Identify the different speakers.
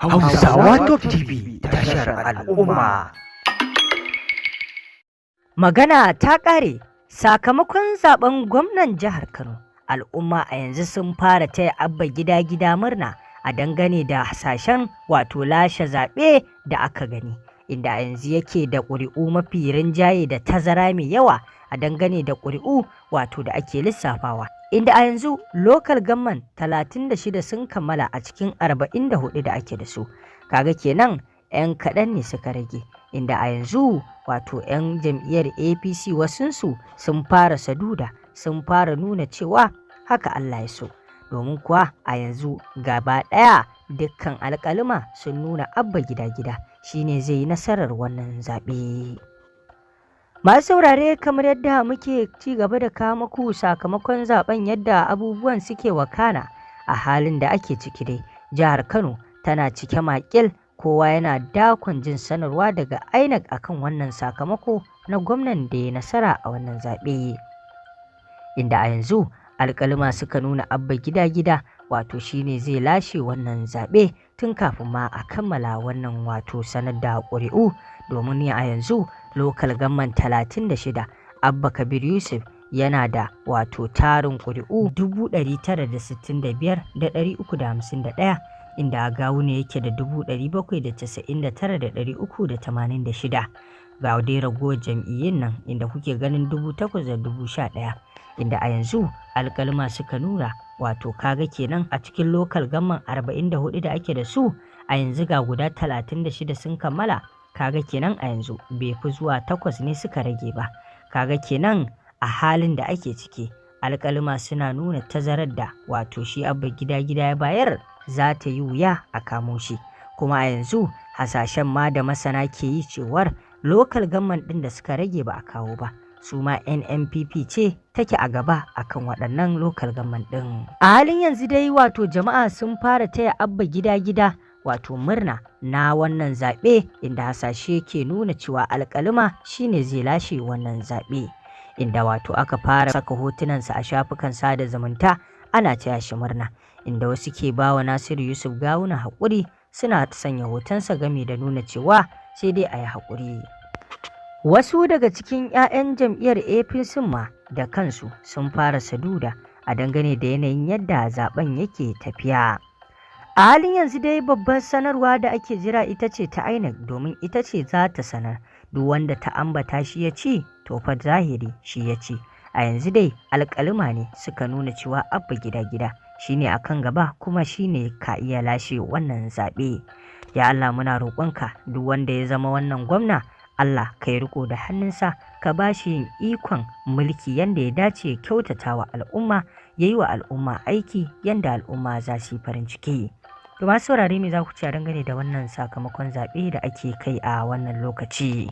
Speaker 1: Hausawa Top TV tashar al'umma.
Speaker 2: Magana ta ƙare sakamakon zaben gwamnan jihar Kano. Al'umma a yanzu sun fara taya Abba gida murna a dangane da hasashen wato lashe zaɓe da aka gani, inda a yanzu yake da ƙuri'u mafi rinjaye da tazara mai yawa a dangane da ƙuri'u wato da ake lissafawa. Inda a yanzu local government 36 sun kammala a cikin 44 da ake da su. Kaga kenan 'yan kaɗan ne suka rage, inda a yanzu wato 'yan jam'iyyar APC wasunsu sun fara saduda, sun fara nuna cewa haka Allah ya so. Domin kuwa a yanzu gaba ɗaya dukkan alƙaluma sun nuna Abba gida shine zai yi nasarar wannan zaɓe. Masu saurare, kamar yadda muke ci gaba da kawo muku sakamakon zaben yadda abubuwan suke wakana a halin da ake ciki dai, jihar Kano tana cike makil, kowa yana dakon jin sanarwa daga INEC akan wannan sakamako na gwamnan da ya nasara a wannan zaɓe. Inda a yanzu alƙaluma suka nuna Abba gida wato shine zai lashe wannan zaɓe tun kafin ma a kammala wannan wato sanar da ƙuri'u, domin a yanzu local government 36 Abba Kabir Yusuf yana da wato tarin ƙuri'u 965,351, inda Gawuna yake da 799,386. Ga dai ragowar jam'iyyun nan inda kuke ganin 8,011, inda a yanzu alƙalma suka nuna wato kaga kenan a cikin local government 44 da ake da su a yanzu ga guda 36 sun kammala. Kaga kenan a yanzu bai fi zuwa 8 ne suka rage ba. Kaga kenan a halin da ake ciki alƙaluma suna nuna tazarar da wato shi Abba gida ya bayar za ta yi wuya a kamo shi, kuma a yanzu hasashen ma da masana ke yi cewar local government ɗin da suka rage ba a kawo ba, su ma NNPP ce take a gaba akan waɗannan local government ɗin. A halin yanzu dai wato jama'a sun fara taya Abba gida wato murna na wannan zaɓe, inda hasashe ke nuna cewa alƙaluma shine zai lashe wannan zaɓe, inda wato aka fara saka hotunansa a shafukan sada zumunta ana taya shi murna, inda wasu ke bawa Nasiru Yusuf Gawuna haƙuri, suna sanya hotonsa game da nuna cewa sai dai a yi haƙuri. Wasu daga cikin 'ya'yan jam'iyyar APC ma da kansu sun fara saduda a dangane da yanayin yadda zaben yake tafiya. A halin yanzu dai babbar sanarwa da ake jira ita ce ta INEC, domin ita ce za ta sanar duk wanda ta ambata shi ya ci to fa zahiri shi ya ci. A yanzu dai alƙaluma ne suka nuna cewa Abba gida shine akan gaba, kuma shine ka iya lashe wannan zaɓe. Ya Allah, muna roƙonka duk wanda ya zama wannan gwamna, Allah ka yi riko da hannunsa, ka ba shi yin ikon mulki yanda ya dace, kyautata wa al'umma, ya yi wa al'umma aiki yanda al'umma za su yi farin ciki. To masu saurare, me za ku ci a dangane da wannan sakamakon zaɓe da ake kai a wannan lokaci?